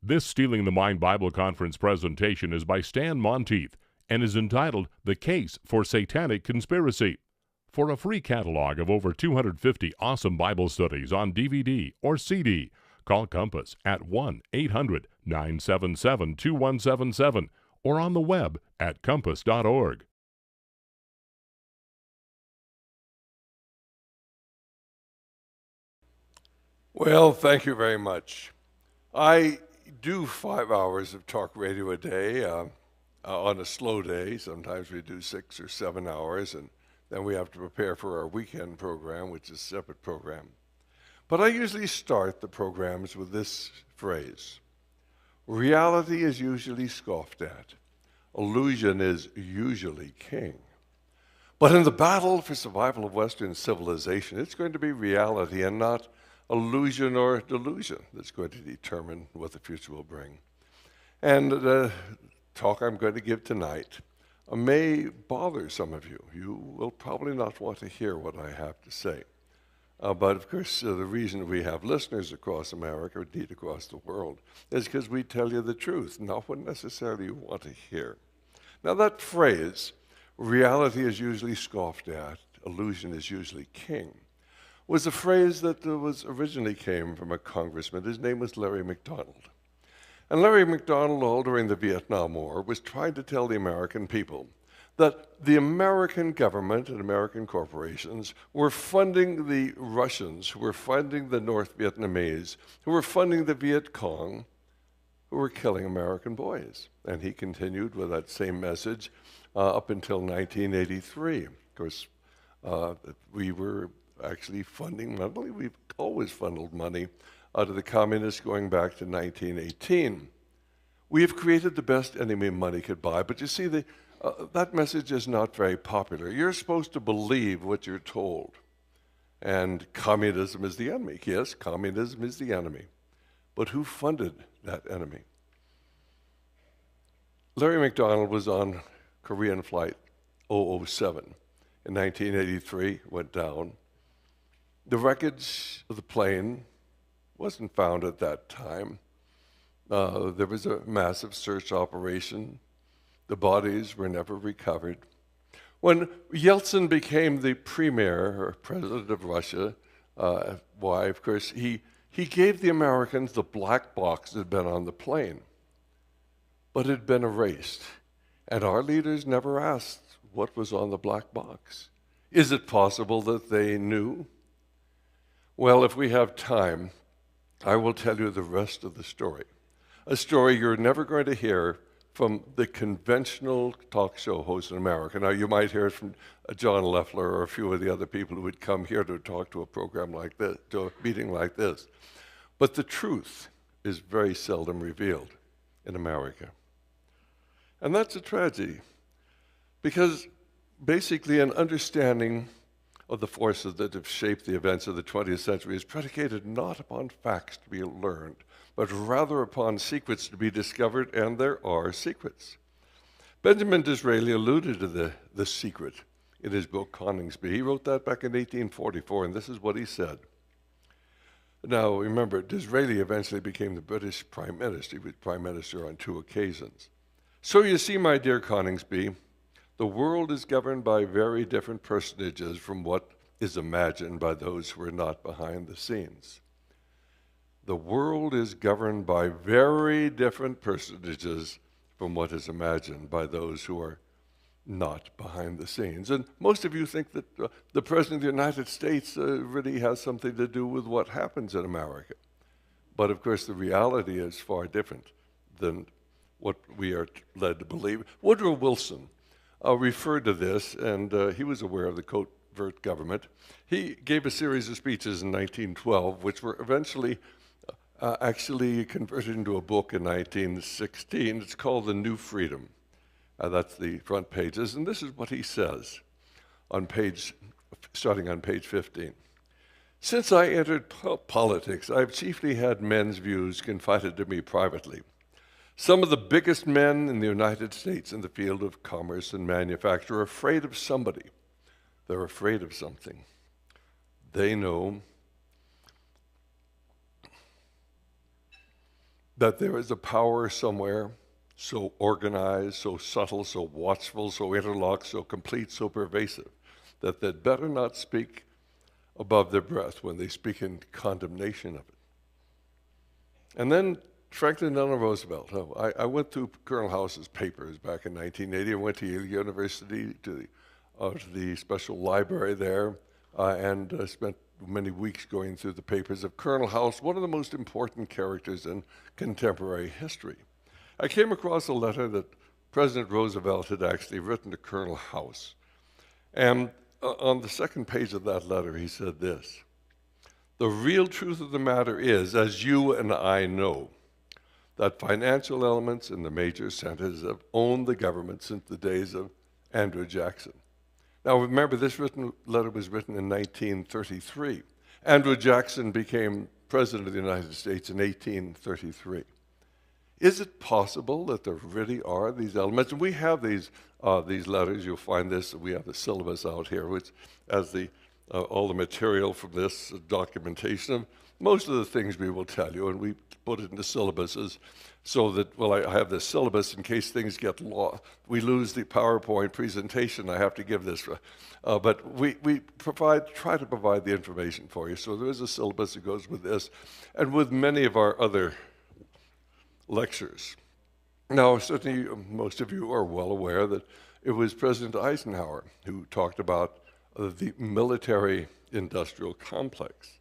This Stealing the Mind Bible Conference presentation is by Stan Monteith and is entitled The Case for Satanic Conspiracy. For a free catalog of over 250 awesome Bible studies on DVD or CD, call Compass at 1-800-977-2177 or on the web at compass.org. Well, thank you very much. I do 5 hours of talk radio a day on a slow day. Sometimes we do 6 or 7 hours, and then we have to prepare for our weekend program, which is a separate program. But I usually start the programs with this phrase: reality is usually scoffed at. Illusion is usually king. But in the battle for survival of Western civilization, it's going to be reality and not illusion or delusion that's going to determine what the future will bring. And the talk I'm going to give tonight may bother some of you. You will probably not want to hear what I have to say. But of course, the reason we have listeners across America, or indeed across the world, is because we tell you the truth, not what necessarily you want to hear. Now that phrase, reality is usually scoffed at, illusion is usually king, was a phrase that originally came from a congressman. His name was Larry McDonald. And Larry McDonald, all during the Vietnam War, was trying to tell the American people that the American government and American corporations were funding the Russians, who were funding the North Vietnamese, who were funding the Viet Cong, who were killing American boys. And he continued with that same message up until 1983. Of course, we were actually funding money. We've always funneled money to the communists going back to 1918. We have created the best enemy money could buy, but you see, that message is not very popular. You're supposed to believe what you're told. And communism is the enemy. Yes, communism is the enemy. But who funded that enemy? Larry McDonald was on Korean Flight 007 in 1983, went down. The wreckage of the plane wasn't found at that time. There was a massive search operation. The bodies were never recovered. When Yeltsin became the premier or president of Russia, why, of course, he gave the Americans the black box that had been on the plane, but it had been erased. And our leaders never asked what was on the black box. Is it possible that they knew? Well, if we have time, I will tell you the rest of the story. A story you're never going to hear from the conventional talk show hosts in America. Now, you might hear it from John Leffler or a few of the other people who would come here to talk to a program like this, to a meeting like this. But the truth is very seldom revealed in America. And that's a tragedy, because basically an understanding of the forces that have shaped the events of the 20th century is predicated not upon facts to be learned, but rather upon secrets to be discovered, and there are secrets. Benjamin Disraeli alluded to the secret in his book, Coningsby. He wrote that back in 1844, and this is what he said. Now, remember, Disraeli eventually became the British Prime Minister. He was Prime Minister on 2 occasions. So you see, my dear Coningsby, the world is governed by very different personages from what is imagined by those who are not behind the scenes. The world is governed by very different personages from what is imagined by those who are not behind the scenes. And most of you think that the President of the United States really has something to do with what happens in America. But of course, the reality is far different than what we are led to believe. Woodrow Wilson referred to this, and he was aware of the covert government. He gave a series of speeches in 1912, which were eventually actually converted into a book in 1916. It's called The New Freedom. That's the front pages, and this is what he says starting on page 15. Since I entered politics, I've chiefly had men's views confided to me privately. Some of the biggest men in the United States in the field of commerce and manufacture are afraid of somebody. They're afraid of something. They know that there is a power somewhere so organized, so subtle, so watchful, so interlocked, so complete, so pervasive, that they'd better not speak above their breath when they speak in condemnation of it. And then Franklin Delano Roosevelt. I went through Colonel House's papers back in 1980. I went to Yale University to the special library there and spent many weeks going through the papers of Colonel House, one of the most important characters in contemporary history. I came across a letter that President Roosevelt had actually written to Colonel House. And on the second page of that letter, he said this: "The real truth of the matter is, as you and I know, that financial elements in the major centers have owned the government since the days of Andrew Jackson." Now remember, this letter was written in 1933. Andrew Jackson became President of the United States in 1833. Is it possible that there really are these elements? And we have these letters. You'll find this. We have the syllabus out here, which has all the material from this documentation of most of the things we will tell you, and we put it into syllabuses so that, well, I have this syllabus in case things get lost. We lose the PowerPoint presentation. I have to give this. But we try to provide the information for you. So there is a syllabus that goes with this and with many of our other lectures. Now, certainly most of you are well aware that it was President Eisenhower who talked about the military-industrial complex.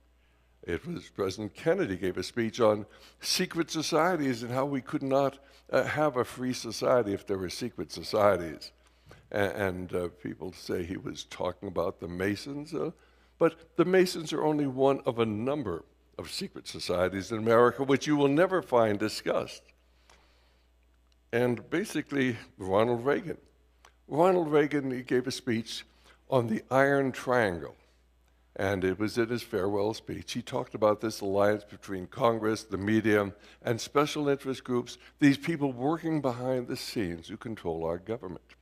It was President Kennedy gave a speech on secret societies and how we could not have a free society if there were secret societies. And people say he was talking about the Masons, but the Masons are only one of a number of secret societies in America, which you will never find discussed. And basically, Ronald Reagan, he gave a speech on the Iron Triangle. And it was in his farewell speech. He talked about this alliance between Congress, the media, and special interest groups, these people working behind the scenes who control our government.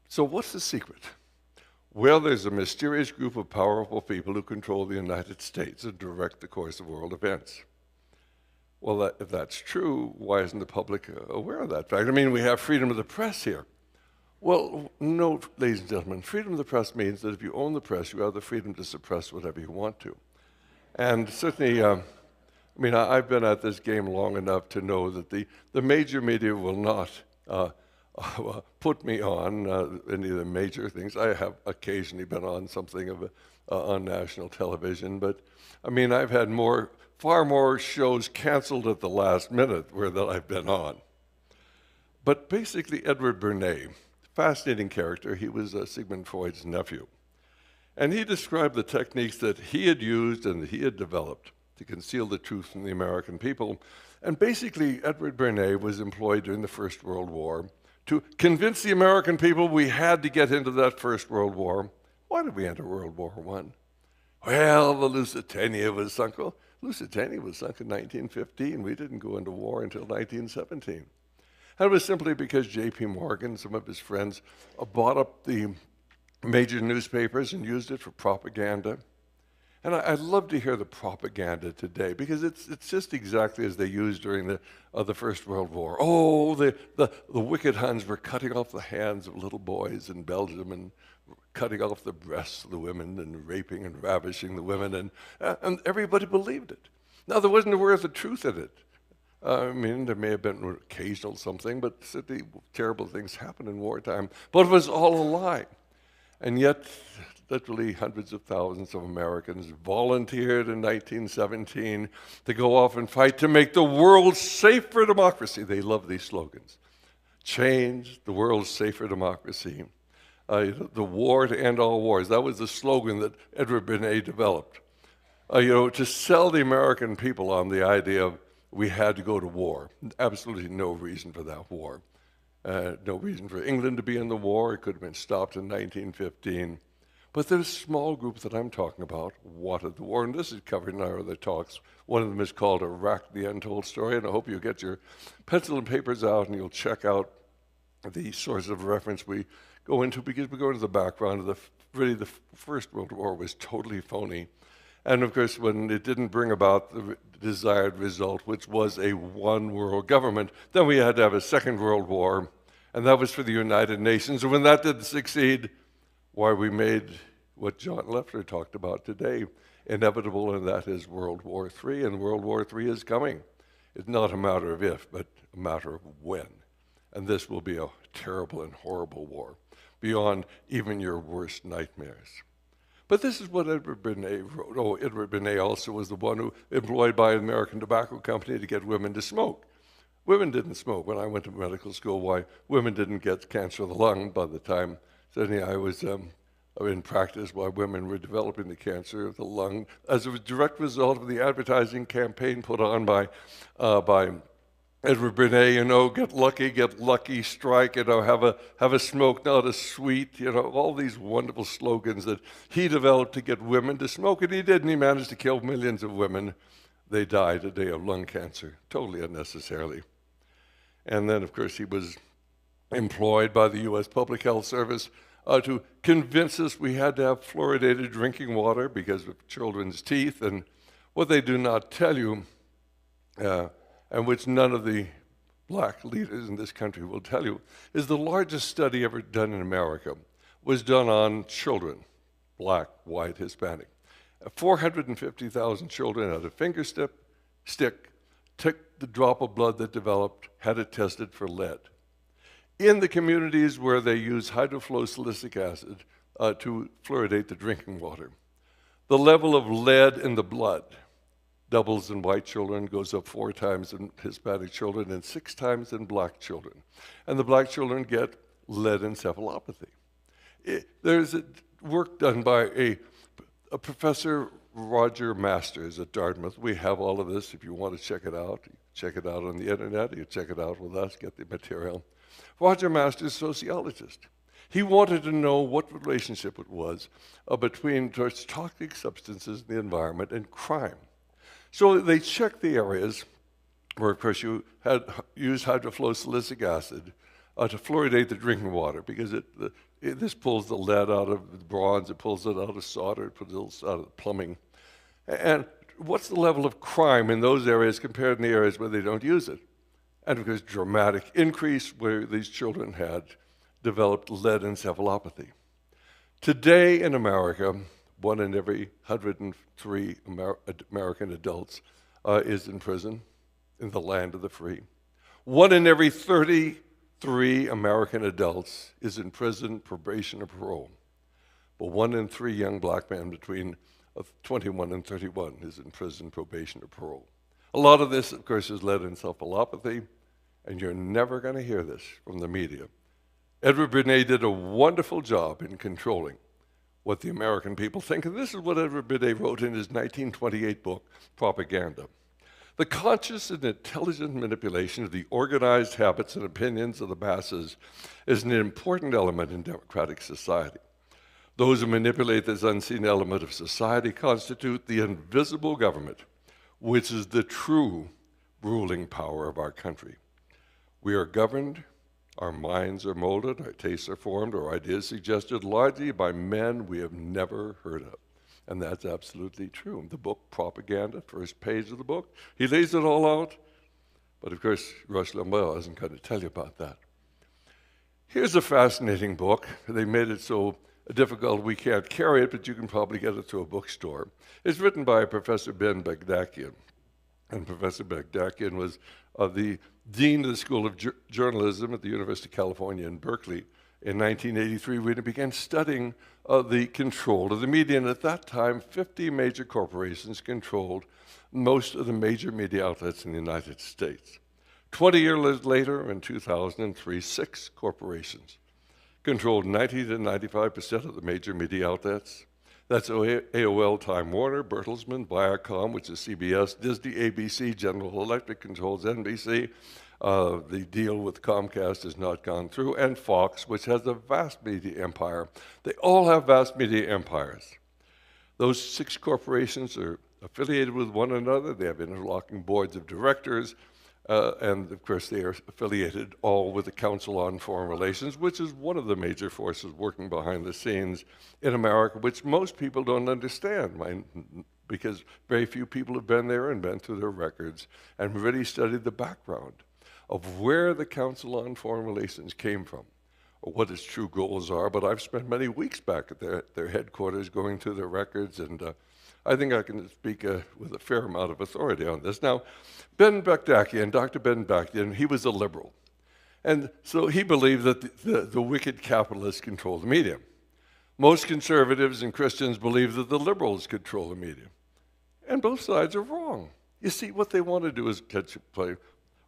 So what's the secret? Well, there's a mysterious group of powerful people who control the United States and direct the course of world events. Well, if that's true, why isn't the public aware of that fact? I mean, we have freedom of the press here. Well, no, ladies and gentlemen, freedom of the press means that if you own the press, you have the freedom to suppress whatever you want to. And certainly, I've been at this game long enough to know that the major media will not put me on any of the major things. I have occasionally been on something on national television, but I've had far more shows canceled at the last minute that I've been on. But basically, Edward Bernays, fascinating character. He was Sigmund Freud's nephew. And he described the techniques that he had used and that he had developed to conceal the truth from the American people. And basically, Edward Bernays was employed during the First World War to convince the American people we had to get into that First World War. Why did we enter World War I? Well, the Lusitania was sunk. Well, Lusitania was sunk in 1915. We didn't go into war until 1917. And it was simply because J.P. Morgan, some of his friends, bought up the major newspapers and used it for propaganda. And I'd love to hear the propaganda today, because it's just exactly as they used during the First World War. Oh, the wicked Huns were cutting off the hands of little boys in Belgium and cutting off the breasts of the women and raping and ravishing the women, and everybody believed it. Now, there wasn't a word of truth in it. There may have been occasional something, but certainly terrible things happen in wartime. But it was all a lie. And yet, literally hundreds of thousands of Americans volunteered in 1917 to go off and fight to make the world safe for democracy. They love these slogans. Change the world safe for democracy. The war to end all wars. That was the slogan that Edward Bernays developed. To sell the American people on the idea of we had to go to war. Absolutely no reason for that war. No reason for England to be in the war. It could have been stopped in 1915. But there's a small group that I'm talking about wanted the war, and this is covered in our other talks. One of them is called Iraq, the Untold Story, and I hope you'll get your pencil and papers out and you'll check out the source of reference we go into, because we go into the background of the First World War was totally phony. And of course, when it didn't bring about the desired result, which was a one world government, then we had to have a Second World War, and that was for the United Nations. And when that didn't succeed, why, we made what John Leffler talked about today inevitable, and that is World War III. And World War III is coming. It's not a matter of if, but a matter of when. And this will be a terrible and horrible war, beyond even your worst nightmares. But this is what Edward Bernays wrote. Oh, Edward Bernays also was the one who employed by an American tobacco company to get women to smoke. Women didn't smoke. When I went to medical school, why, women didn't get cancer of the lung by the time certainly I was in practice, why women were developing the cancer of the lung as a direct result of the advertising campaign put on by Edward Bernays, get lucky, strike, have a smoke, not a sweet, all these wonderful slogans that he developed to get women to smoke, and he did, and he managed to kill millions of women. They died a day of lung cancer, totally unnecessarily. And then, of course, he was employed by the U.S. Public Health Service to convince us we had to have fluoridated drinking water because of children's teeth, and what they do not tell you, and which none of the black leaders in this country will tell you, is the largest study ever done in America was done on children, black, white, Hispanic. 450,000 children had a finger stick, took the drop of blood that developed, had it tested for lead. In the communities where they use hydrofluorosilicic acid to fluoridate the drinking water, the level of lead in the blood doubles in white children, goes up 4 times in Hispanic children, and 6 times in black children. And the black children get lead encephalopathy. There's work done by a Professor Roger Masters at Dartmouth. We have all of this if you want to check it out. You check it out on the internet, you check it out with us, get the material. Roger Masters, sociologist. He wanted to know what relationship it was between toxic substances in the environment and crime. So they checked the areas where, of course, you had used hydrofluorosilicic acid to fluoridate the drinking water, because this pulls the lead out of the bronze, it pulls it out of solder, it pulls it out of plumbing. And what's the level of crime in those areas compared to the areas where they don't use it? And of course, dramatic increase where these children had developed lead encephalopathy. Today in America, 1 in every 103 American adults is in prison in the land of the free. 1 in every 33 American adults is in prison, probation, or parole. But 1 in 3 young black men between 21 and 31 is in prison, probation, or parole. A lot of this, of course, is lead encephalopathy, and you're never going to hear this from the media. Edward Bernays did a wonderful job in controlling what the American people think, and this is what Edward Bernays wrote in his 1928 book, Propaganda. The conscious and intelligent manipulation of the organized habits and opinions of the masses is an important element in democratic society. Those who manipulate this unseen element of society constitute the invisible government, which is the true ruling power of our country. We are governed, our minds are molded, our tastes are formed, our ideas suggested largely by men we have never heard of. And that's absolutely true. The book, Propaganda, first page of the book, he lays it all out. But of course, Rush Limbaugh isn't going to tell you about that. Here's a fascinating book. They made it so difficult we can't carry it, but you can probably get it to a bookstore. It's written by Professor Ben Bagdakian. And Professor Bagdakian was the dean of the School of Journalism at the University of California in Berkeley in 1983, when he began studying the control of the media. And at that time, 50 major corporations controlled most of the major media outlets in the United States. 20 years later, in 2003, 6 corporations controlled 90 to 95% of the major media outlets. That's AOL, Time Warner, Bertelsmann, Viacom, which is CBS, Disney, ABC, General Electric controls NBC. The deal with Comcast has not gone through, and Fox, which has a vast media empire. They all have vast media empires. Those 6 corporations are affiliated with one another. They have interlocking boards of directors, and of course they are affiliated all with the Council on Foreign Relations, which is one of the major forces working behind the scenes in America, which most people don't understand. My because very few people have been there and been through their records and really studied the background of where the Council on Foreign Relations came from, or what its true goals are. But I've spent many weeks back at their headquarters going through their records, and I think I can speak with a fair amount of authority on this. Now, Ben Bakdakian, Dr. Ben Bakdakian, he was a liberal. And so he believed that the wicked capitalists control the media. Most conservatives and Christians believe that the liberals control the media. And both sides are wrong. You see, what they want to do is play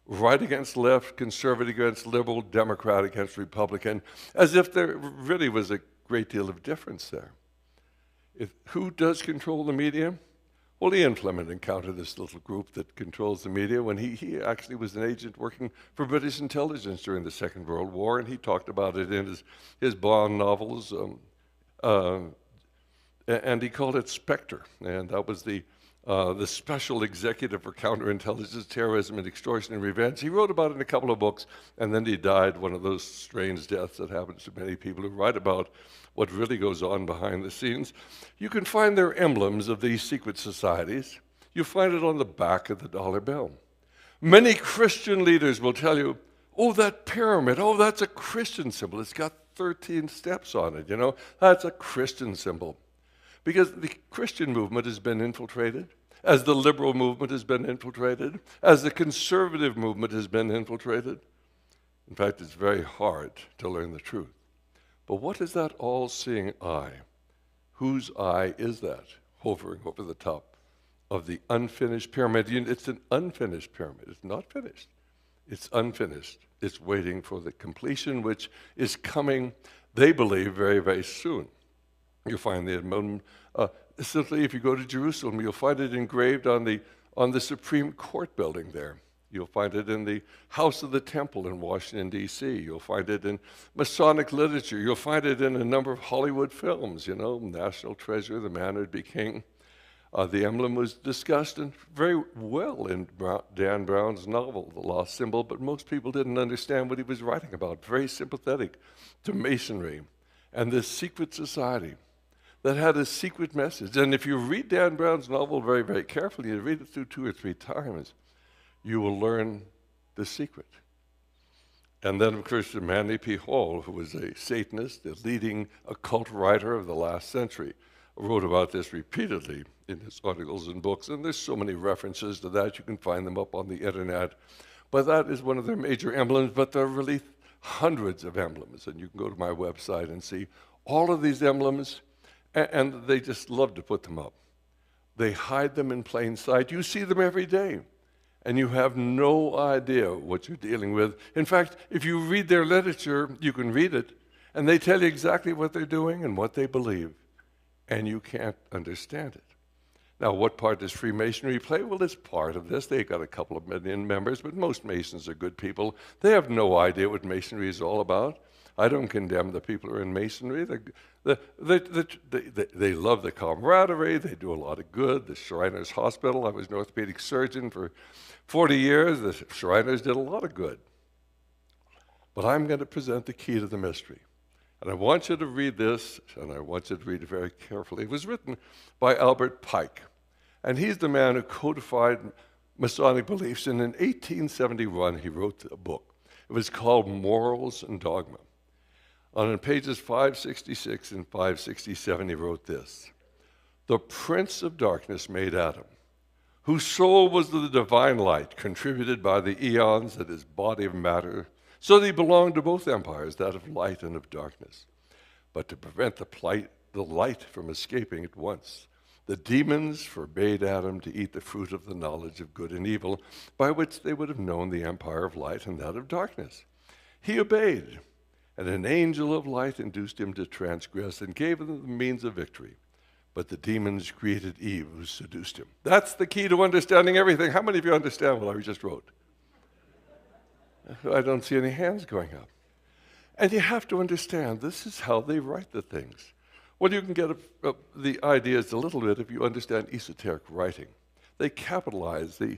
right against left, conservative against liberal, Democrat against Republican, as if there really was a great deal of difference there. Who does control the media? Well, Ian Fleming encountered this little group that controls the media when he actually was an agent working for British intelligence during the Second World War, and he talked about it in his Bond novels, and he called it Spectre, and that was the special executive for counterintelligence, terrorism, and extortion and revenge. He wrote about it in a couple of books, and then he died, one of those strange deaths that happens to many people who write about what really goes on behind the scenes. You can find their emblems of these secret societies. You find it on the back of the dollar bill. Many Christian leaders will tell you, oh, that pyramid, oh, that's a Christian symbol. It's got 13 steps on it, you know. That's a Christian symbol. Because the Christian movement has been infiltrated, as the liberal movement has been infiltrated, as the conservative movement has been infiltrated. In fact, it's very hard to learn the truth. But what is that all-seeing eye? Whose eye is that hovering over the top of the unfinished pyramid? It's an unfinished pyramid. It's not finished. It's unfinished. It's waiting for the completion, which is coming, they believe, very, very soon. You'll find the emblem, simply if you go to Jerusalem, you'll find it engraved on the Supreme Court building there. You'll find it in the House of the Temple in Washington, D.C. You'll find it in Masonic literature. You'll find it in a number of Hollywood films, you know, National Treasure, The Man Who'd Be King. The emblem was discussed very well in Dan Brown's novel, The Lost Symbol, but most people didn't understand what he was writing about. Very sympathetic to Masonry and this secret society that had a secret message. And if you read Dan Brown's novel very, very carefully, you read it through 2 or 3 times, you will learn the secret. And then, of course, Manly P. Hall, who was a Satanist, a leading occult writer of the last century, wrote about this repeatedly in his articles and books, and there's so many references to that. You can find them up on the internet. But that is one of their major emblems, but there are really hundreds of emblems, and you can go to my website and see all of these emblems, and they just love to put them up. They hide them in plain sight. You see them every day, and you have no idea what you're dealing with. In fact, if you read their literature, you can read it, and they tell you exactly what they're doing and what they believe, and you can't understand it. Now, what part does Freemasonry play? Well, it's part of this. They've got a couple of million members, but most Masons are good people. They have no idea what Masonry is all about. I don't condemn the people who are in Masonry. They love the camaraderie. They do a lot of good. The Shriners Hospital, I was an orthopedic surgeon for 40 years. The Shriners did a lot of good. But I'm going to present the key to the mystery. And I want you to read this, and I want you to read it very carefully. It was written by Albert Pike, and he's the man who codified Masonic beliefs. And in 1871, he wrote a book. It was called Morals and Dogma. On pages 566 and 567, he wrote this: "The prince of darkness made Adam, whose soul was the divine light, contributed by the eons at his body of matter, so that he belonged to both empires, that of light and of darkness. But to prevent the light from escaping at once, the demons forbade Adam to eat the fruit of the knowledge of good and evil, by which they would have known the empire of light and that of darkness. He obeyed, and an angel of light induced him to transgress and gave him the means of victory. But the demons created Eve, who seduced him." That's the key to understanding everything. How many of you understand what I just wrote? I don't see any hands going up. And you have to understand, this is how they write the things. Well, you can get the ideas a little bit if you understand esoteric writing. They capitalize the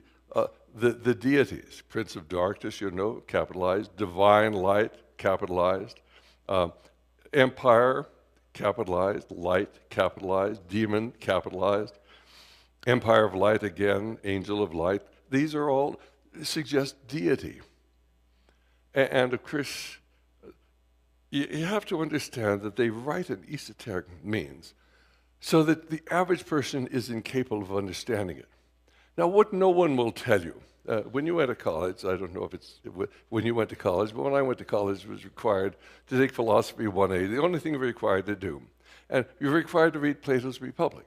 deities. Prince of Darkness, you know, capitalized. Divine light, capitalized. Empire, capitalized. Light, capitalized. Demon, capitalized. Empire of light again, angel of light. These are all suggest deity. And of course, you have to understand that they write in esoteric means so that the average person is incapable of understanding it. Now, what no one will tell you, when you went to college, I don't know if it's when you went to college, but when I went to college, it was required to take Philosophy 1A, the only thing you were required to do. And you're required to read Plato's Republic.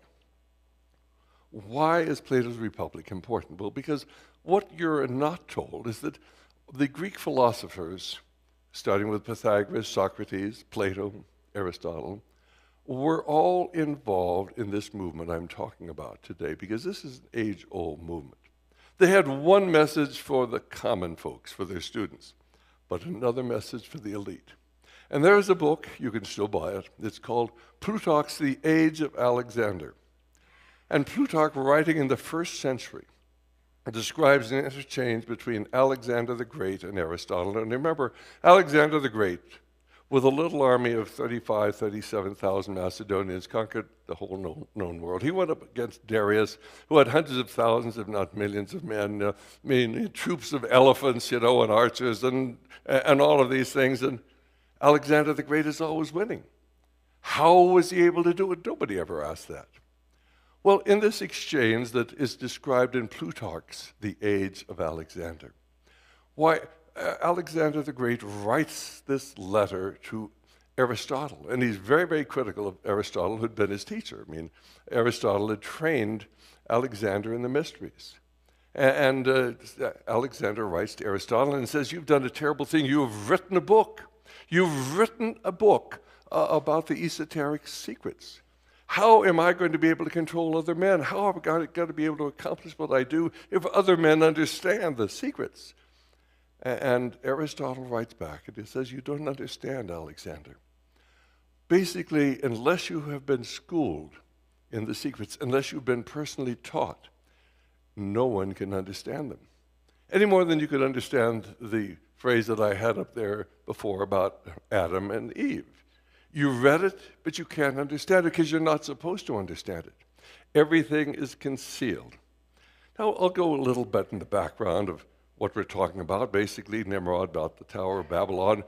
Why is Plato's Republic important? Well, because what you're not told is that the Greek philosophers, starting with Pythagoras, Socrates, Plato, Aristotle, were all involved in this movement I'm talking about today, because this is an age-old movement. They had one message for the common folks, for their students, but another message for the elite. And there's a book, you can still buy it, it's called Plutarch's The Age of Alexander. And Plutarch, writing in the 1st century, describes an interchange between Alexander the Great and Aristotle. And remember, Alexander the Great, with a little army of 37,000 Macedonians, conquered the whole known world. He went up against Darius, who had hundreds of thousands, if not millions of men, troops of elephants, and archers, and all of these things. And Alexander the Great is always winning. How was he able to do it? Nobody ever asked that. Well, in this exchange that is described in Plutarch's The Age of Alexander, why, Alexander the Great writes this letter to Aristotle, and he's very, very critical of Aristotle, who'd been his teacher. I mean, Aristotle had trained Alexander in the mysteries. And Alexander writes to Aristotle and says, "You've done a terrible thing. You have written a book. You've written a book about the esoteric secrets. How am I going to be able to control other men? How have I got to be able to accomplish what I do if other men understand the secrets?" And Aristotle writes back, and he says, "You don't understand, Alexander. Basically, unless you have been schooled in the secrets, unless you've been personally taught, no one can understand them. Any more than you could understand the phrase that I had up there before about Adam and Eve. You read it, but you can't understand it because you're not supposed to understand it. Everything is concealed." Now, I'll go a little bit in the background of what we're talking about. Basically, Nimrod, about the Tower of Babylon,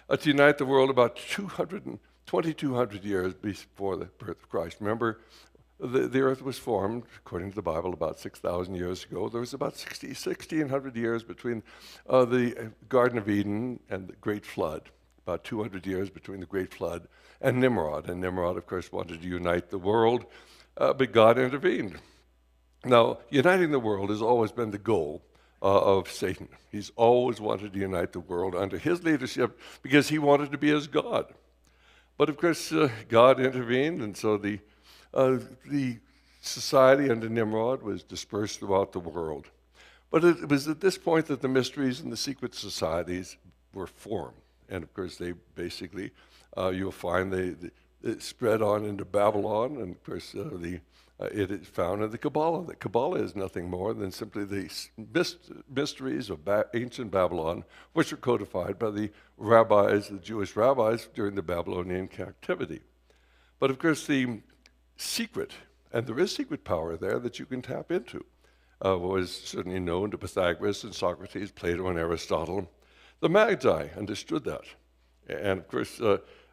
to unite the world about 2,200 years before the birth of Christ. Remember, the earth was formed, according to the Bible, about 6,000 years ago. There was about 1,600 years between the Garden of Eden and the Great Flood. About 200 years between the Great Flood and Nimrod. And Nimrod, of course, wanted to unite the world, but God intervened. Now, uniting the world has always been the goal of Satan. He's always wanted to unite the world under his leadership because he wanted to be as God. But of course, God intervened, and so the society under Nimrod was dispersed throughout the world. But it was at this point that the mysteries and the secret societies were formed. And of course, they basically, you'll find they spread on into Babylon, and of course, it is found in the Kabbalah. The Kabbalah is nothing more than simply the mysteries of ancient Babylon, which were codified by the rabbis, the Jewish rabbis, during the Babylonian captivity. But of course, the secret, and there is secret power there that you can tap into, was certainly known to Pythagoras and Socrates, Plato and Aristotle. The Magi understood that. And of course,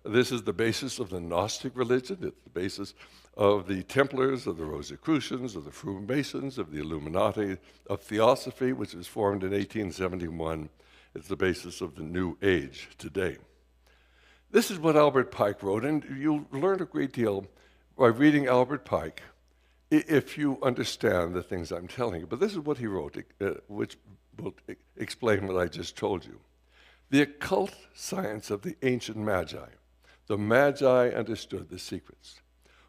this is the basis of the Gnostic religion. It's the basis of the Templars, of the Rosicrucians, of the Freemasons, of the Illuminati, of Theosophy, which was formed in 1871. It's the basis of the New Age today. This is what Albert Pike wrote, and you'll learn a great deal by reading Albert Pike if you understand the things I'm telling you. But this is what he wrote, which will explain what I just told you. The occult science of the ancient Magi, the Magi understood the secrets,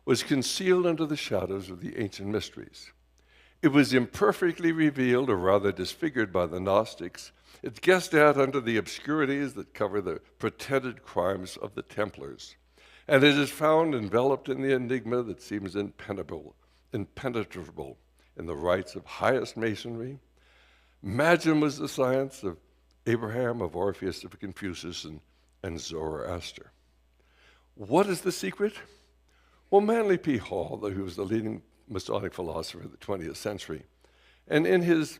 was concealed under the shadows of the ancient mysteries. It was imperfectly revealed, or rather disfigured by the Gnostics. It's guessed at under the obscurities that cover the pretended crimes of the Templars. And it is found enveloped in the enigma that seems impenetrable in the rites of highest masonry. Magic was the science of Abraham, of Orpheus, of Confucius, and Zoroaster. What is the secret? Well, Manly P. Hall, who was the leading Masonic philosopher of the 20th century, and in his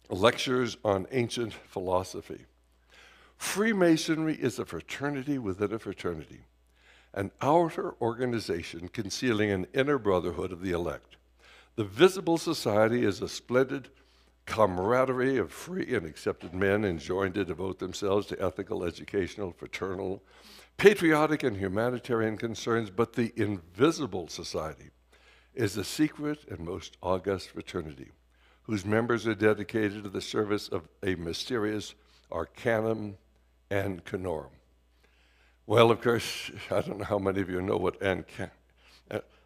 lectures on ancient philosophy, Freemasonry is a fraternity within a fraternity, an outer organization concealing an inner brotherhood of the elect. The visible society is a splendid camaraderie of free and accepted men enjoined to devote themselves to ethical, educational, fraternal, patriotic, and humanitarian concerns, but the invisible society is a secret and most august fraternity, whose members are dedicated to the service of a mysterious arcanum and canorum. Well, of course, I don't know how many of you know what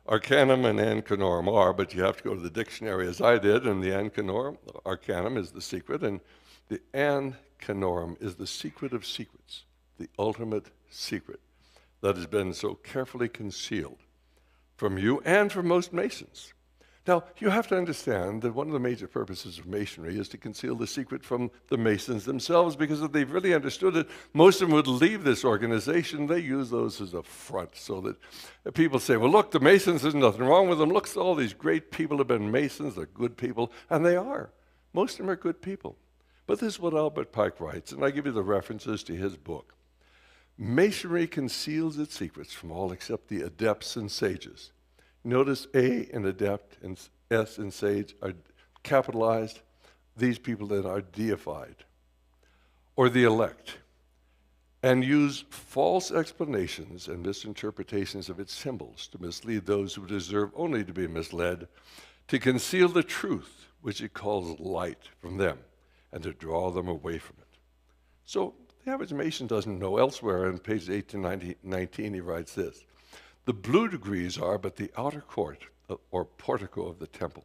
arcanum and ancanorum are, but you have to go to the dictionary as I did, and the arcanum is the secret, and the ancanorum is the secret of secrets, the ultimate secret that has been so carefully concealed from you and from most Masons. Now, you have to understand that one of the major purposes of Masonry is to conceal the secret from the Masons themselves, because if they've really understood it, most of them would leave this organization. They use those as a front so that people say, well, look, the Masons, there's nothing wrong with them. Look, all these great people have been Masons. They're good people, and they are. Most of them are good people. But this is what Albert Pike writes, and I give you the references to his book. Masonry conceals its secrets from all except the adepts and sages. Notice A in adept and S in sage are capitalized, these people that are deified, or the elect, and use false explanations and misinterpretations of its symbols to mislead those who deserve only to be misled, to conceal the truth, which it calls light, from them, and to draw them away from it. So the average Mason doesn't know. Elsewhere on pages 8 to 19, he writes this: the blue degrees are but the outer court or portico of the temple.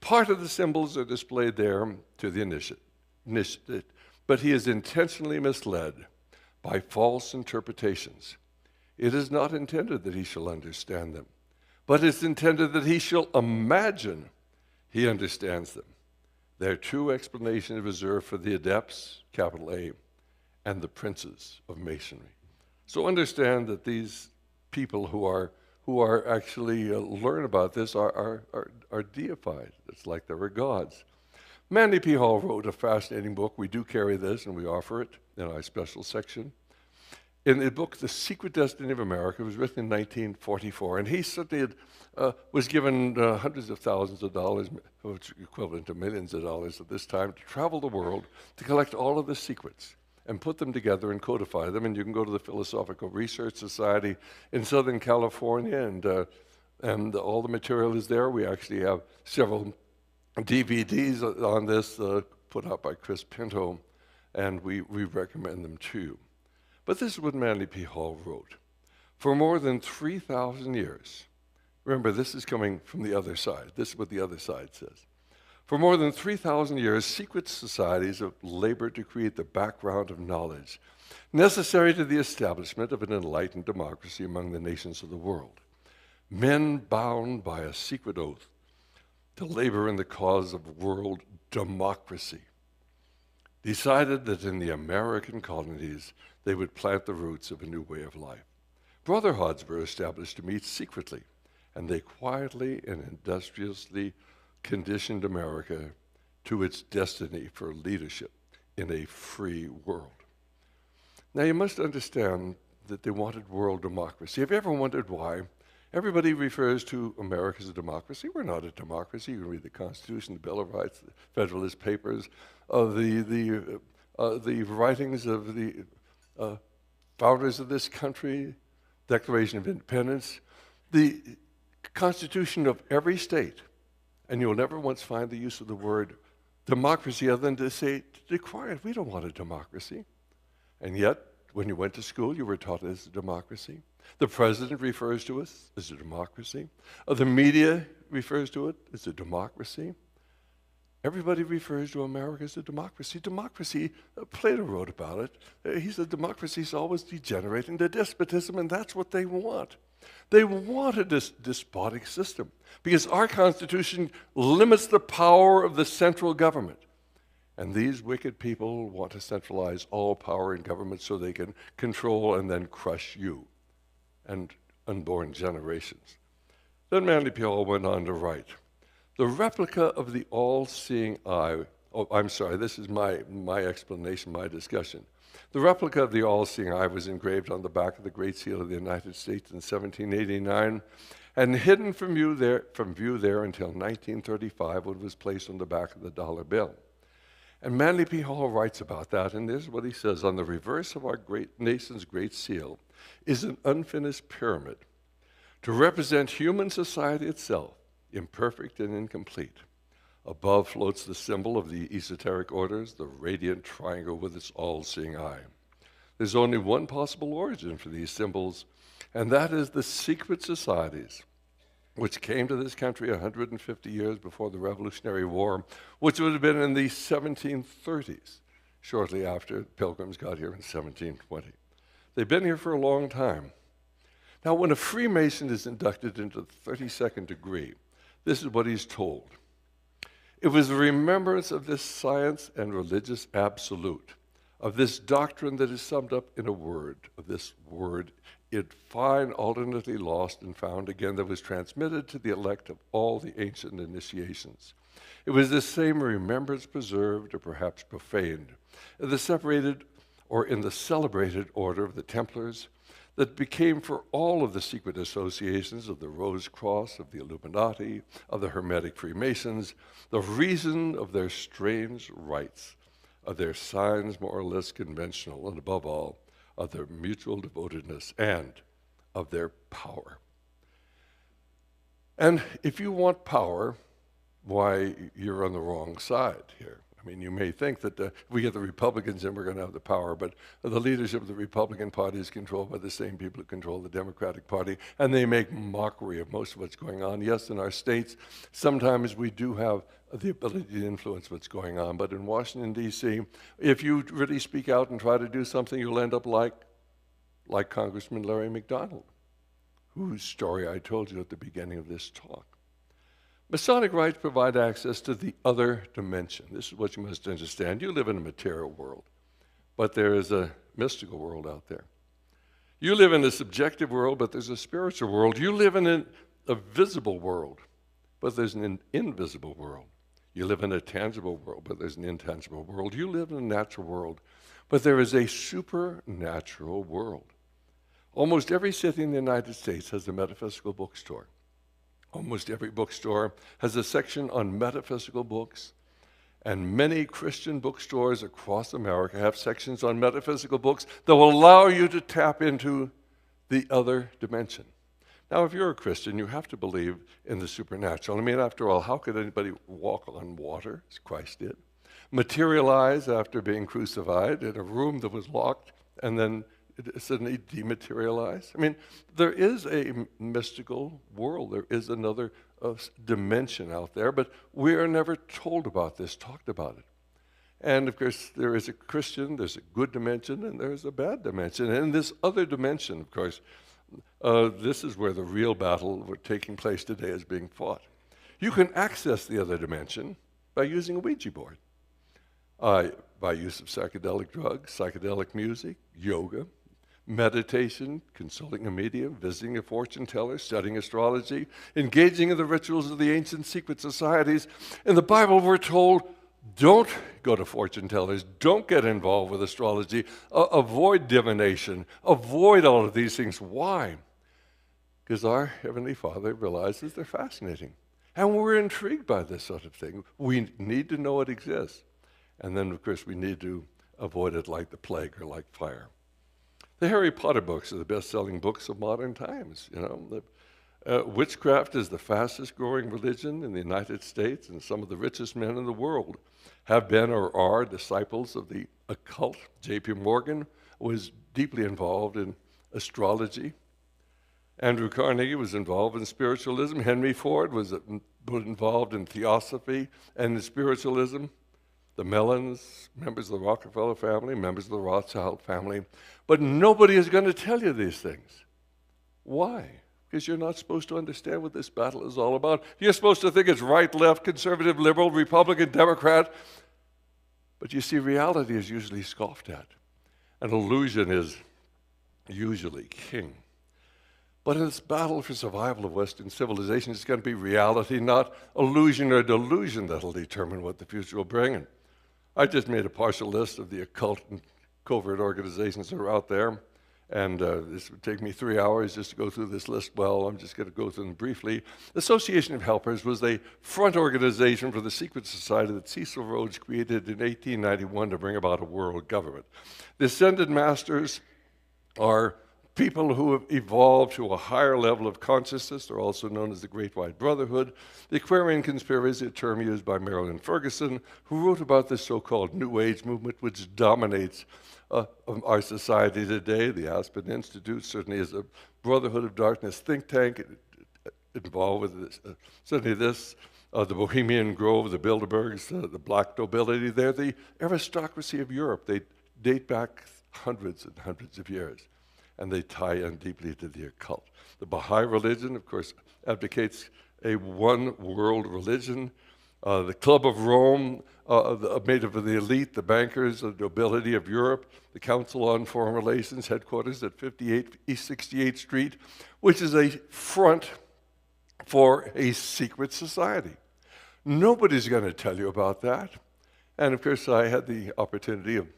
Part of the symbols are displayed there to the initiate, but he is intentionally misled by false interpretations. It is not intended that he shall understand them, but it's intended that he shall imagine he understands them. Their true explanation is reserved for the adepts, capital A, and the princes of Masonry. So understand that these people who are actually learn about this are deified. It's like they were gods. Manly P. Hall wrote a fascinating book. We do carry this, and we offer it in our special section. In the book, The Secret Destiny of America, it was written in 1944, and he certainly was given hundreds of thousands of dollars, which is equivalent to millions of dollars at this time, to travel the world to collect all of the secrets and put them together and codify them. And you can go to the Philosophical Research Society in Southern California, and all the material is there. We actually have several DVDs on this put out by Chris Pinto, and we recommend them to you. But this is what Manly P. Hall wrote. For more than 3,000 years, remember, this is coming from the other side. This is what the other side says. For more than 3,000 years, secret societies have labored to create the background of knowledge necessary to the establishment of an enlightened democracy among the nations of the world. Men bound by a secret oath to labor in the cause of world democracy decided that in the American colonies they would plant the roots of a new way of life. Brotherhoods were established to meet secretly, and they quietly and industriously conditioned America to its destiny for leadership in a free world. Now, you must understand that they wanted world democracy. Have you ever wondered why? Everybody refers to America as a democracy. We're not a democracy. You can read the Constitution, the Bill of Rights, the Federalist Papers, the writings of the founders of this country, Declaration of Independence, the Constitution of every state. And you'll never once find the use of the word democracy other than to say, to decry it. We don't want a democracy. And yet, when you went to school, you were taught it as a democracy. The president refers to us as a democracy. The media refers to it as a democracy. Everybody refers to America as a democracy. Democracy, Plato wrote about it. He said democracy is always degenerating to despotism, and that's what they want. They want a despotic system because our Constitution limits the power of the central government. And these wicked people want to centralize all power in government so they can control and then crush you. And unborn generations. Then Manly P. Hall went on to write, the replica of the all-seeing eye, oh, I'm sorry, this is my explanation, my discussion. The replica of the all-seeing eye was engraved on the back of the Great Seal of the United States in 1789 and hidden from view there until 1935 when it was placed on the back of the dollar bill. And Manly P. Hall writes about that, and this is what he says, on the reverse of our nation's Great Seal is an unfinished pyramid to represent human society itself, imperfect and incomplete. Above floats the symbol of the esoteric orders, the radiant triangle with its all-seeing eye. There's only one possible origin for these symbols, and that is the secret societies which came to this country 150 years before the Revolutionary War, which would have been in the 1730s, shortly after Pilgrims got here in 1720. They've been here for a long time. Now, when a Freemason is inducted into the 32nd degree, this is what he's told. It was the remembrance of this science and religious absolute, of this doctrine that is summed up in a word, of this word, it fine alternately lost and found again, that was transmitted to the elect of all the ancient initiations. It was this same remembrance preserved or perhaps profaned, in the separated or in the celebrated order of the Templars, that became for all of the secret associations of the Rose Cross, of the Illuminati, of the Hermetic Freemasons, the reason of their strange rites, of their signs more or less conventional, and above all, of their mutual devotedness and of their power. And if you want power, why, you're on the wrong side here. I mean, you may think that if we get the Republicans in, we're going to have the power, but the leadership of the Republican Party is controlled by the same people who control the Democratic Party, and they make mockery of most of what's going on. Yes, in our states, sometimes we do have the ability to influence what's going on, but in Washington, D.C., if you really speak out and try to do something, you'll end up like Congressman Larry McDonald, whose story I told you at the beginning of this talk. Masonic rites provide access to the other dimension. This is what you must understand. You live in a material world, but there is a mystical world out there. You live in a subjective world, but there's a spiritual world. You live in a visible world, but there's an invisible world. You live in a tangible world, but there's an intangible world. You live in a natural world, but there is a supernatural world. Almost every city in the United States has a metaphysical bookstore. Almost every bookstore has a section on metaphysical books, and many Christian bookstores across America have sections on metaphysical books that will allow you to tap into the other dimension. Now, if you're a Christian, you have to believe in the supernatural. I mean, after all, how could anybody walk on water, as Christ did, materialize after being crucified in a room that was locked, and then suddenly dematerialize? I mean, there is a mystical world. There is another dimension out there, but we are never told about this, talked about it. And of course, there is a Christian, there's a good dimension, and there's a bad dimension. And in this other dimension, of course, this is where the real battle taking place today is being fought. You can access the other dimension by using a Ouija board, by use of psychedelic drugs, psychedelic music, yoga, meditation, consulting a medium, visiting a fortune teller, studying astrology, engaging in the rituals of the ancient secret societies. In the Bible, we're told, don't go to fortune tellers, don't get involved with astrology, avoid divination, avoid all of these things. Why? Because our Heavenly Father realizes they're fascinating. And we're intrigued by this sort of thing. We need to know it exists. And then, of course, we need to avoid it like the plague or like fire. The Harry Potter books are the best-selling books of modern times. You know, witchcraft is the fastest-growing religion in the United States, and some of the richest men in the world have been or are disciples of the occult. J.P. Morgan was deeply involved in astrology. Andrew Carnegie was involved in spiritualism. Henry Ford was involved in theosophy and in spiritualism. The Mellons, members of the Rockefeller family, members of the Rothschild family. But nobody is going to tell you these things. Why? Because you're not supposed to understand what this battle is all about. You're supposed to think it's right, left, conservative, liberal, Republican, Democrat. But you see, reality is usually scoffed at. An illusion is usually king. But in this battle for survival of Western civilization, it's going to be reality, not illusion or delusion, that'll determine what the future will bring. And I just made a partial list of the occult and covert organizations that are out there. And this would take me 3 hours just to go through this list. Well, I'm just going to go through them briefly. The Association of Helpers was the front organization for the secret society that Cecil Rhodes created in 1891 to bring about a world government. The Ascended Masters are people who have evolved to a higher level of consciousness. They're also known as the Great White Brotherhood. The Aquarian Conspiracy, a term used by Marilyn Ferguson, who wrote about this so-called New Age movement, which dominates our society today. The Aspen Institute certainly is a Brotherhood of Darkness think tank involved with this. Certainly this, the Bohemian Grove, the Bilderbergs, the black nobility. They're the aristocracy of Europe. They date back hundreds and hundreds of years, and they tie in deeply to the occult. The Baha'i religion, of course, advocates a one-world religion. The Club of Rome, made up of the elite, the bankers, the nobility of Europe, the Council on Foreign Relations, headquarters at 58 East 68th Street, which is a front for a secret society. Nobody's going to tell you about that. And of course, I had the opportunity of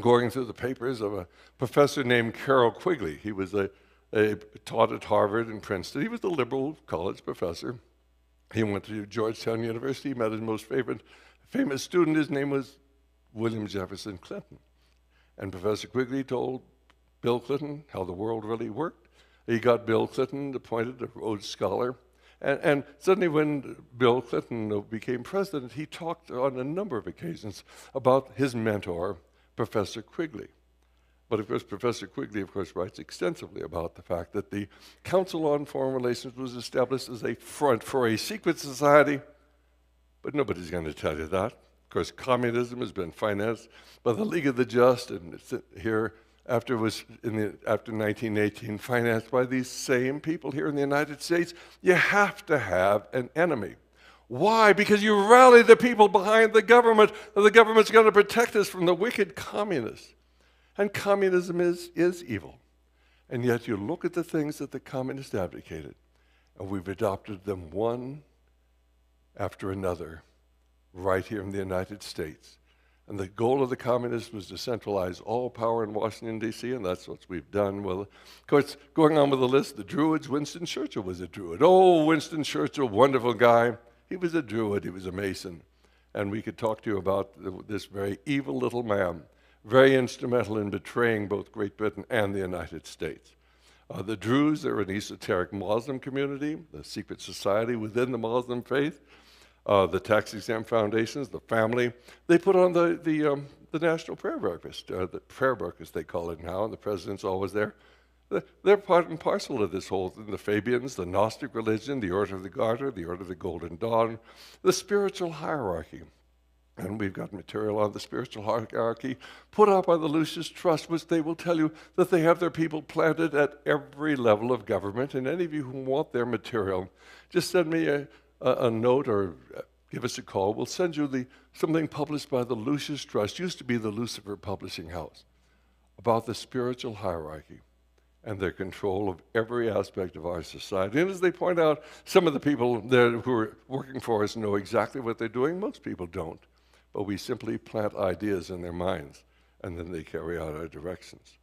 going through the papers of a professor named Carroll Quigley. He was taught at Harvard and Princeton. He was a liberal college professor. He went to Georgetown University. He met his most famous student. His name was William Jefferson Clinton. And Professor Quigley told Bill Clinton how the world really worked. He got Bill Clinton appointed a Rhodes Scholar. And suddenly when Bill Clinton became president, he talked on a number of occasions about his mentor, Professor Quigley. But of course, Professor Quigley, of course, writes extensively about the fact that the Council on Foreign Relations was established as a front for a secret society, but nobody's going to tell you that. Of course, communism has been financed by the League of the Just, and it's here after 1918, financed by these same people here in the United States. You have to have an enemy. Why? Because you rally the people behind the government, and the government's going to protect us from the wicked communists. And communism is evil. And yet you look at the things that the communists advocated, and we've adopted them one after another right here in the United States. And the goal of the communists was to centralize all power in Washington, D.C., and that's what we've done. Well, of course, going on with the list, the Druids, Winston Churchill was a Druid. Oh, Winston Churchill, wonderful guy. He was a Druid, he was a Mason. And we could talk to you about this very evil little man, very instrumental in betraying both Great Britain and the United States. The Druze are an esoteric Muslim community, the secret society within the Muslim faith. The tax-exempt foundations, the family, they put on the National Prayer Breakfast, the prayer breakfast they call it now, and the president's always there. They're part and parcel of this whole thing. The Fabians, the Gnostic religion, the Order of the Garter, the Order of the Golden Dawn, the spiritual hierarchy. And we've got material on the spiritual hierarchy put out by the Lucis Trust, which they will tell you that they have their people planted at every level of government. And any of you who want their material, just send me a note or give us a call. We'll send you something published by the Lucis Trust, used to be the Lucifer Publishing House, about the spiritual hierarchy and their control of every aspect of our society. And as they point out, some of the people there who are working for us know exactly what they're doing. Most people don't. But we simply plant ideas in their minds, and then they carry out our directions.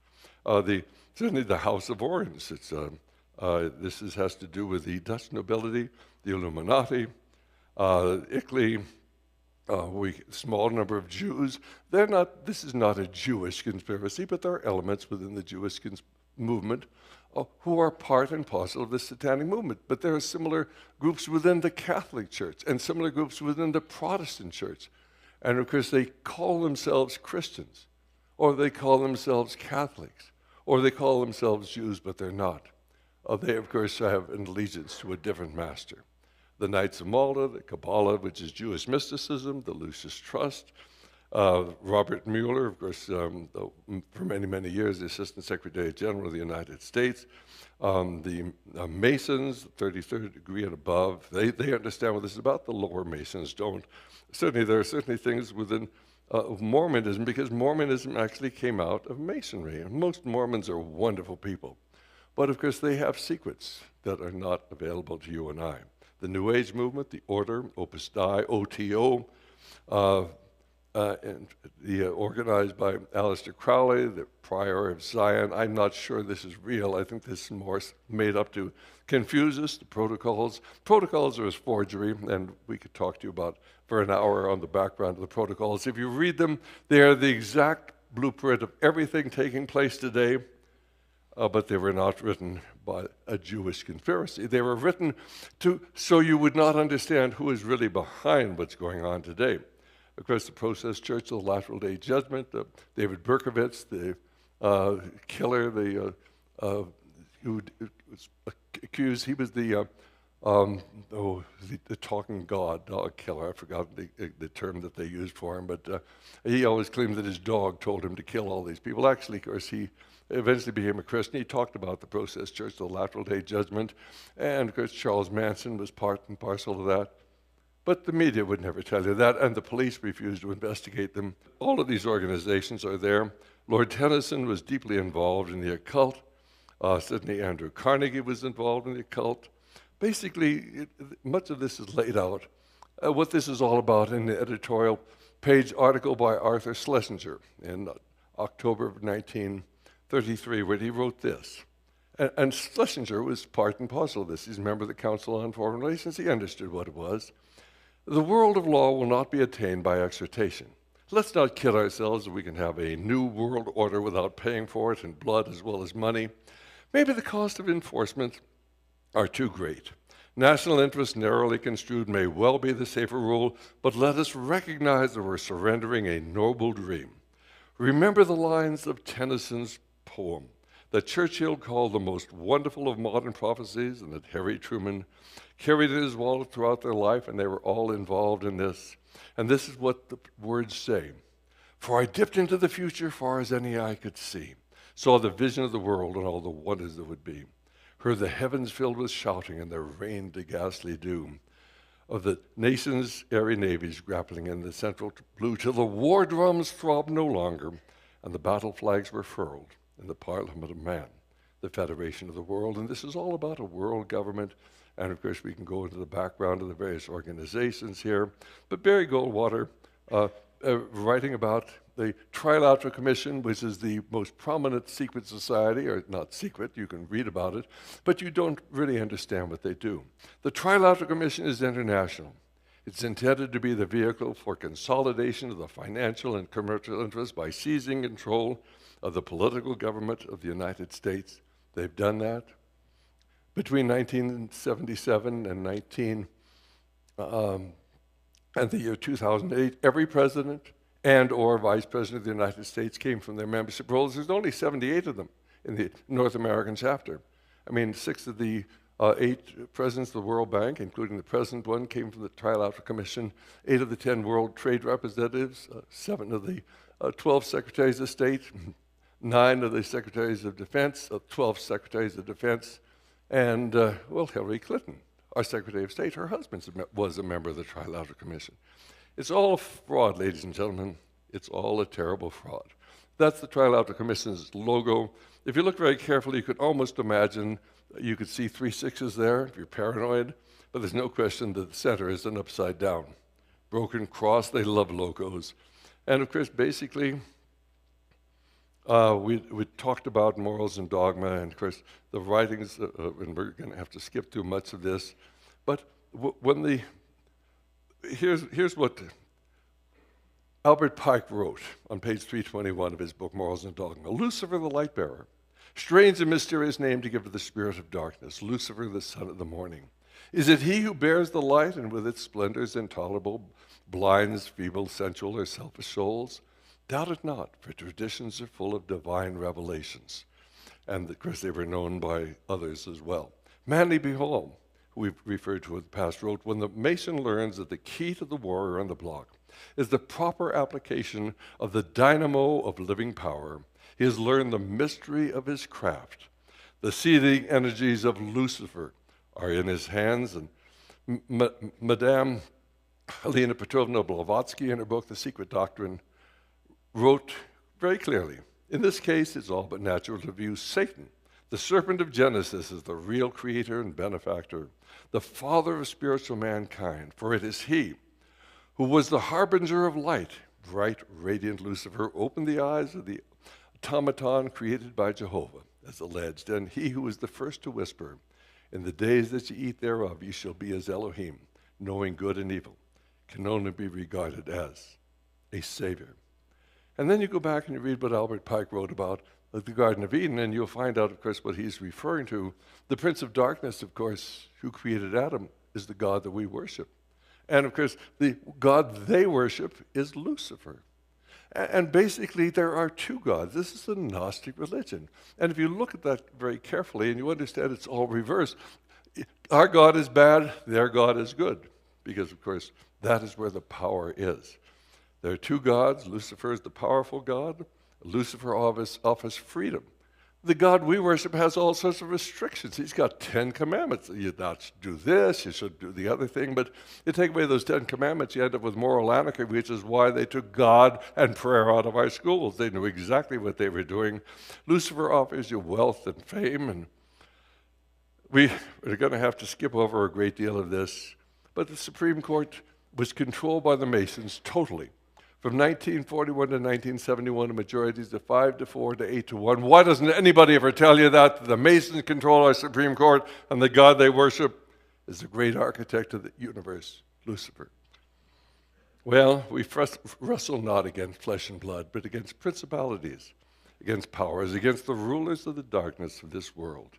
Certainly the House of Orange. This has to do with the Dutch nobility, the Illuminati, Italy, small number of Jews. This is not a Jewish conspiracy, but there are elements within the Jewish movement who are part and parcel of the Satanic movement. But there are similar groups within the Catholic Church and similar groups within the Protestant Church. And of course, they call themselves Christians, or they call themselves Catholics, or they call themselves Jews, but they're not. They, of course, have an allegiance to a different master. The Knights of Malta, the Kabbalah, which is Jewish mysticism, the Lucis Trust, Robert Mueller, of course, for many, many years, the Assistant Secretary General of the United States, the Masons, 33rd degree and above, they understand what this is about. The lower Masons don't. Certainly, there are certainly things within Mormonism, because Mormonism actually came out of Masonry. And most Mormons are wonderful people. But of course, they have secrets that are not available to you and I. The New Age movement, the Order, Opus Dei, OTO, and organized by Aleister Crowley, the Prior of Zion. I'm not sure this is real. I think this is more made up to confuse us. The protocols. Protocols are a forgery, and we could talk to you about for an hour on the background of the protocols. If you read them, they are the exact blueprint of everything taking place today, but they were not written by a Jewish conspiracy. They were written so you would not understand who is really behind what's going on today. Of course, the Process Church of the Latter Day Judgment, David Berkowitz, the killer, who was accused, he was the talking dog killer. I forgot the term that they used for him, but he always claimed that his dog told him to kill all these people. Actually, of course, he eventually became a Christian. He talked about the Process Church of the Latter Day Judgment, and of course, Charles Manson was part and parcel of that. But the media would never tell you that, and the police refused to investigate them. All of these organizations are there. Lord Tennyson was deeply involved in the occult. Sidney Andrew Carnegie was involved in the occult. Basically, much of this is laid out. What this is all about in the editorial page article by Arthur Schlesinger in October of 1933, where he wrote this. And Schlesinger was part and parcel of this. He's a member of the Council on Foreign Relations. He understood what it was. The world of law will not be attained by exhortation. Let's not kid ourselves that we can have a new world order without paying for it in blood as well as money. Maybe the cost of enforcement are too great. National interest narrowly construed may well be the safer rule, but let us recognize that we're surrendering a noble dream. Remember the lines of Tennyson's poem that Churchill called the most wonderful of modern prophecies, and that Harry Truman carried in his wallet throughout their life, and they were all involved in this. And this is what the words say. For I dipped into the future far as any eye could see, saw the vision of the world and all the wonders that would be, heard the heavens filled with shouting, and there rained a ghastly doom of the nation's airy navies grappling in the central blue, till the war drums throbbed no longer, and the battle flags were furled in the Parliament of Man, the Federation of the World. And this is all about a world government. And of course, we can go into the background of the various organizations here. But Barry Goldwater, writing about the Trilateral Commission, which is the most prominent secret society, or not secret, you can read about it, but you don't really understand what they do. The Trilateral Commission is international. It's intended to be the vehicle for consolidation of the financial and commercial interests by seizing control of the political government of the United States. They've done that. Between 1977 and the year 2008, every president and or vice president of the United States came from their membership rolls. There's only 78 of them in the North American chapter. I mean, 6 of the 8 presidents of the World Bank, including the present one, came from the Trilateral Commission. 8 of the 10 World Trade Representatives, 7 of the 12 Secretaries of State, 9 of the Secretaries of Defense, 12 Secretaries of Defense, and, Hillary Clinton, our Secretary of State, her husband was a member of the Trilateral Commission. It's all a fraud, ladies and gentlemen. It's all a terrible fraud. That's the Trilateral Commission's logo. If you look very carefully, you could almost imagine you could see 3 6s there if you're paranoid, but there's no question that the center is an upside down. Broken cross, they love logos. And of course, basically, we talked about morals and dogma, and of course, the writings, and we're going to have to skip through much of this, but here's what Albert Pike wrote on page 321 of his book, Morals and Dogma. Lucifer the light bearer, strange and mysterious name to give to the spirit of darkness, Lucifer the son of the morning. Is it he who bears the light and with its splendors intolerable blinds feeble, sensual, or selfish souls? Doubt it not, for traditions are full of divine revelations. And of course, they were known by others as well. Manly Behold, who we've referred to in the past, wrote, when the Mason learns that the key to the warrior on the block is the proper application of the dynamo of living power, he has learned the mystery of his craft. The seething energies of Lucifer are in his hands, and Madame Helena Petrovna Blavatsky, in her book, The Secret Doctrine, wrote very clearly, in this case, it's all but natural to view Satan, The serpent of Genesis is the real creator and benefactor, the father of spiritual mankind, for it is he who was the harbinger of light. Bright, radiant Lucifer opened the eyes of the automaton created by Jehovah, as alleged, and he who was the first to whisper, in the days that ye eat thereof, ye shall be as Elohim, knowing good and evil, can only be regarded as a savior. And then you go back and you read what Albert Pike wrote about the Garden of Eden, and you'll find out, of course, what he's referring to. The Prince of Darkness, of course, who created Adam, is the God that we worship. And, of course, the God they worship is Lucifer. And basically, there are two gods. This is a Gnostic religion. And if you look at that very carefully and you understand it's all reversed, our God is bad, their God is good. Because, of course, that is where the power is. There are two gods. Lucifer is the powerful God. Lucifer offers freedom. The God we worship has all sorts of restrictions. He's got 10 commandments. You not do this, you should do the other thing. But you take away those 10 commandments, you end up with moral anarchy, which is why they took God and prayer out of our schools. They knew exactly what they were doing. Lucifer offers you wealth and fame, and we're going to have to skip over a great deal of this. But the Supreme Court was controlled by the Masons totally. From 1941 to 1971, the majorities of 5-4 to 8-1. Why doesn't anybody ever tell you that? The Masons control our Supreme Court, and the God they worship is the great architect of the universe, Lucifer. Well, we wrestle not against flesh and blood, but against principalities, against powers, against the rulers of the darkness of this world,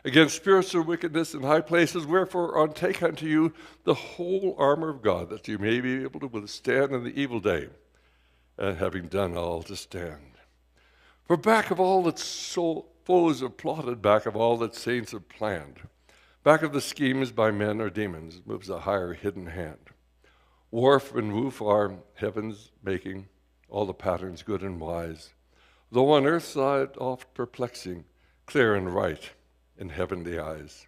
against spiritual wickedness in high places. Wherefore, take unto you the whole armor of God, that you may be able to withstand in the evil day, and having done all to stand. For back of all that foes have plotted, back of all that saints have planned, back of the schemes by men or demons, moves a higher hidden hand. Warp and woof are heaven's making, all the patterns good and wise, though on earth's side oft perplexing, clear and right in heavenly eyes.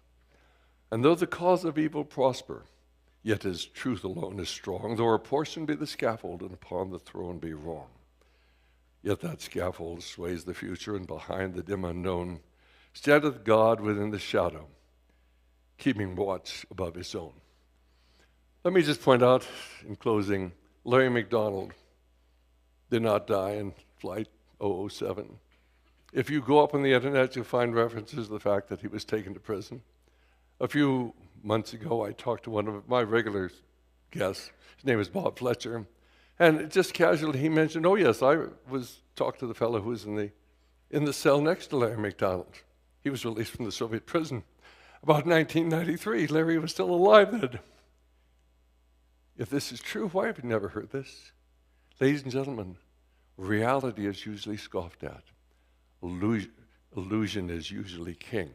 And though the cause of evil prosper, yet his truth alone is strong, though her portion be the scaffold, and upon the throne be wrong. Yet that scaffold sways the future, and behind the dim unknown standeth God within the shadow, keeping watch above his own. Let me just point out, in closing, Larry McDonald did not die in Flight 007. If you go up on the internet, you'll find references to the fact that he was taken to prison. A few months ago, I talked to one of my regular guests. His name is Bob Fletcher. And just casually, he mentioned, oh yes, I talked to the fellow who was in the cell next to Larry McDonald. He was released from the Soviet prison about 1993. Larry was still alive then. If this is true, why have you never heard this? Ladies and gentlemen, reality is usually scoffed at. Illusion is usually king.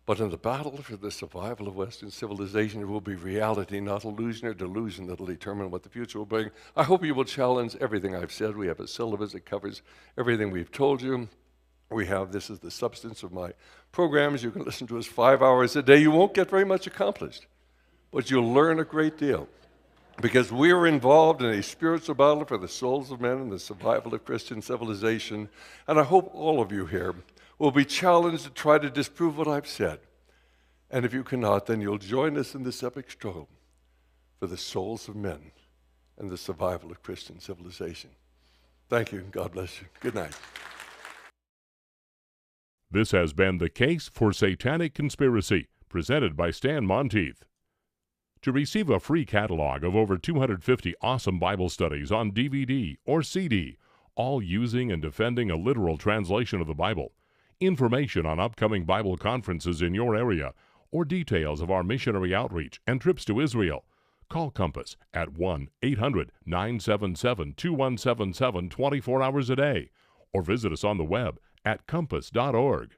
But in the battle for the survival of Western civilization, it will be reality, not illusion or delusion, that will determine what the future will bring. I hope you will challenge everything I've said. We have a syllabus that covers everything we've told you. This is the substance of my programs. You can listen to us 5 hours a day. You won't get very much accomplished, but you'll learn a great deal, because we are involved in a spiritual battle for the souls of men and the survival of Christian civilization. And I hope all of you here will be challenged to try to disprove what I've said. And if you cannot, then you'll join us in this epic struggle for the souls of men and the survival of Christian civilization. Thank you, and God bless you. Good night. This has been The Case for Satanic Conspiracy, presented by Stan Monteith. To receive a free catalog of over 250 awesome Bible studies on DVD or CD, all using and defending a literal translation of the Bible, information on upcoming Bible conferences in your area, or details of our missionary outreach and trips to Israel, call Compass at 1-800-977-2177 24 hours a day, or visit us on the web at compass.org.